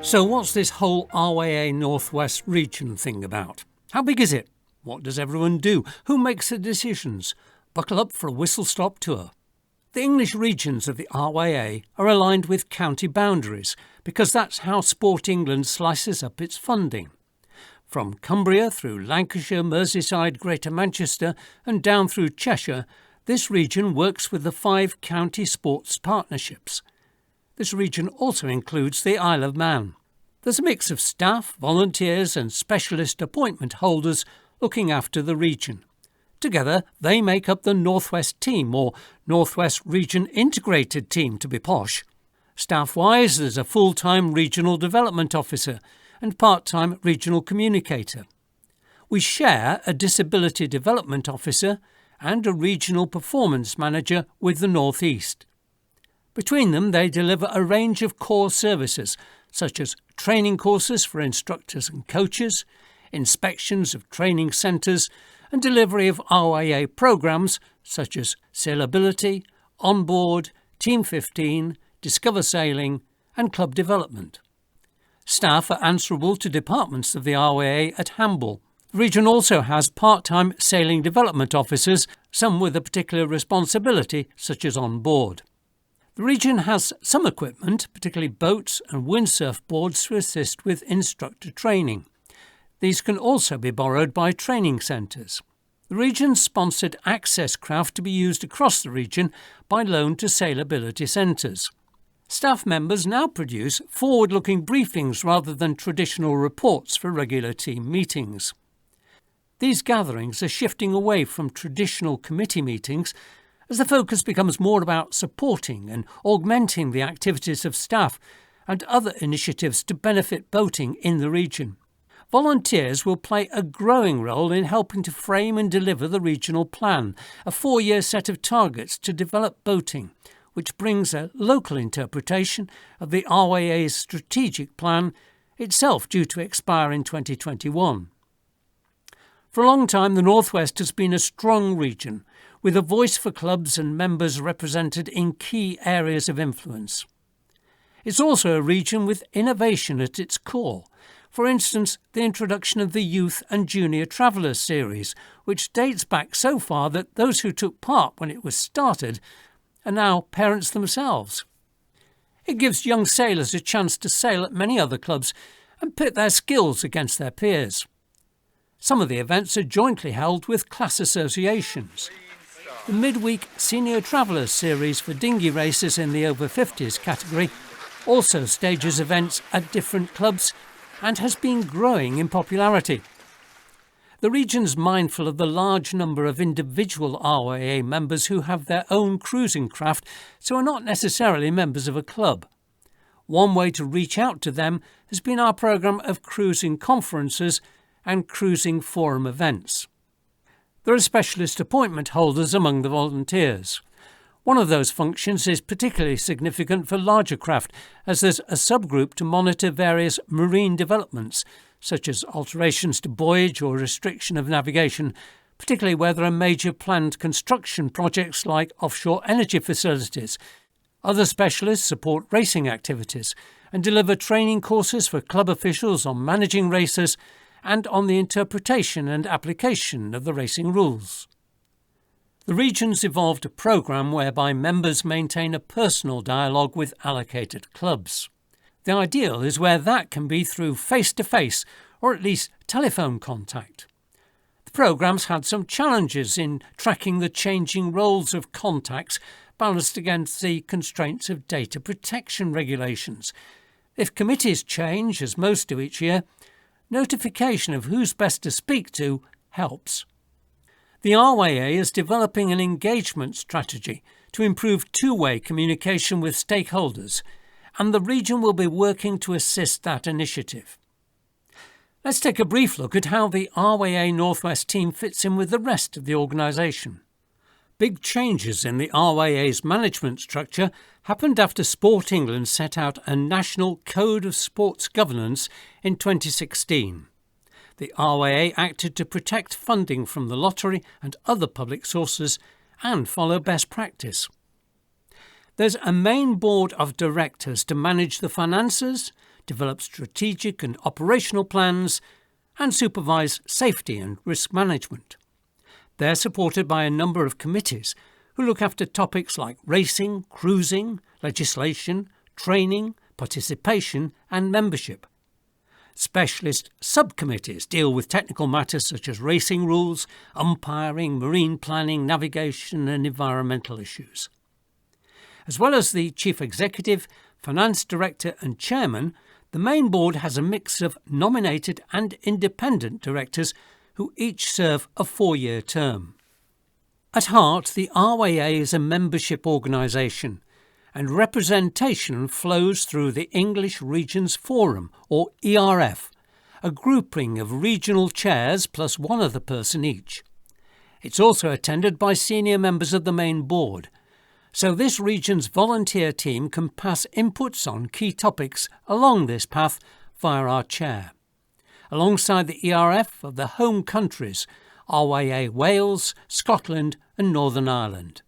So what's this whole RYA North West region thing about? How big is it? What does everyone do? Who makes the decisions? Buckle up for a whistle-stop tour. The English regions of the RYA are aligned with county boundaries because that's how Sport England slices up its funding. From Cumbria through Lancashire, Merseyside, Greater Manchester and down through Cheshire, this region works with the 5 county sports partnerships. This region also includes the Isle of Man. There's a mix of staff, volunteers and specialist appointment holders looking after the region. Together they make up the North West team, or North West Region Integrated Team to be posh. Staff-wise, there's a full-time Regional Development Officer and part-time Regional Communicator. We share a Disability Development Officer and a Regional Performance Manager with the North East. Between them they deliver a range of core services such as training courses for instructors and coaches, inspections of training centres and delivery of RYA programmes such as Sailability, Onboard, Team 15, Discover Sailing and Club Development. Staff are answerable to departments of the RYA at Hamble. The region also has part-time sailing development officers, some with a particular responsibility such as Onboard. The region has some equipment, particularly boats and windsurf boards, to assist with instructor training. These can also be borrowed by training centres. The region sponsored access craft to be used across the region by loan to sailability centres. Staff members now produce forward-looking briefings rather than traditional reports for regular team meetings. These gatherings are shifting away from traditional committee meetings as the focus becomes more about supporting and augmenting the activities of staff and other initiatives to benefit boating in the region. Volunteers will play a growing role in helping to frame and deliver the regional plan, a 4-year set of targets to develop boating, which brings a local interpretation of the RYA's strategic plan, itself due to expire in 2021. For a long time, the North West has been a strong region, with a voice for clubs and members represented in key areas of influence. It's also a region with innovation at its core. For instance, the introduction of the Youth and Junior Travellers series, which dates back so far that those who took part when it was started are now parents themselves. It gives young sailors a chance to sail at many other clubs and pit their skills against their peers. Some of the events are jointly held with class associations. The midweek Senior Travellers series for dinghy races in the over 50s category also stages events at different clubs and has been growing in popularity. The region's mindful of the large number of individual RYA members who have their own cruising craft, so are not necessarily members of a club. One way to reach out to them has been our programme of cruising conferences and cruising forum events. There are specialist appointment holders among the volunteers. One of those functions is particularly significant for larger craft, as there's a subgroup to monitor various marine developments, such as alterations to buoyage or restriction of navigation, particularly where there are major planned construction projects like offshore energy facilities. Other specialists support racing activities and deliver training courses for club officials on managing races and on the interpretation and application of the racing rules. The region's evolved a programme whereby members maintain a personal dialogue with allocated clubs. The ideal is where that can be through face-to-face or at least telephone contact. The programme's had some challenges in tracking the changing roles of contacts balanced against the constraints of data protection regulations. If committees change, as most do each year, notification of who's best to speak to helps. The RYA is developing an engagement strategy to improve two-way communication with stakeholders, and the region will be working to assist that initiative. Let's take a brief look at how the RYA North West team fits in with the rest of the organisation. Big changes in the RYA's management structure happened after Sport England set out a national Code of Sports Governance in 2016. The RYA acted to protect funding from the lottery and other public sources and follow best practice. There's a main board of directors to manage the finances, develop strategic and operational plans, and supervise safety and risk management. They're supported by a number of committees who look after topics like racing, cruising, legislation, training, participation and membership. Specialist subcommittees deal with technical matters such as racing rules, umpiring, marine planning, navigation and environmental issues. As well as the Chief Executive, Finance Director and Chairman, the main board has a mix of nominated and independent directors who each serve a 4-year term. At heart, the RYA is a membership organisation, and representation flows through the English Regions Forum, or ERF, a grouping of regional chairs plus one other person each. It's also attended by senior members of the main board, so this region's volunteer team can pass inputs on key topics along this path via our chair. Alongside the ERF of the home countries, RYA Wales, Scotland and Northern Ireland.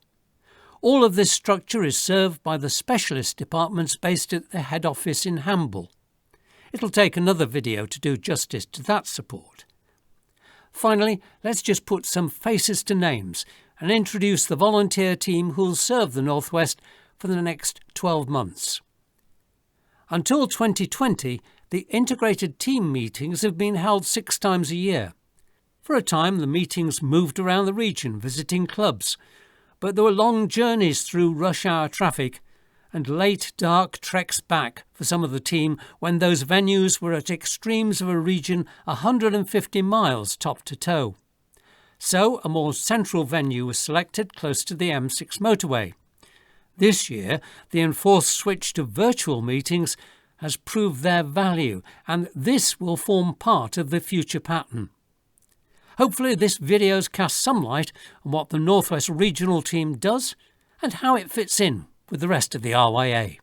All of this structure is served by the specialist departments based at the head office in Hamble. It'll take another video to do justice to that support. Finally, let's just put some faces to names and introduce the volunteer team who'll serve the North West for the next 12 months. Until 2020, the integrated team meetings have been held 6 times a year. For a time, the meetings moved around the region, visiting clubs, but there were long journeys through rush hour traffic and late, dark treks back for some of the team when those venues were at extremes of a region 150 miles top to toe. So a more central venue was selected close to the M6 motorway. This year, the enforced switch to virtual meetings has proved their value, and this will form part of the future pattern. Hopefully this video's cast some light on what the North West Regional Team does and how it fits in with the rest of the RYA.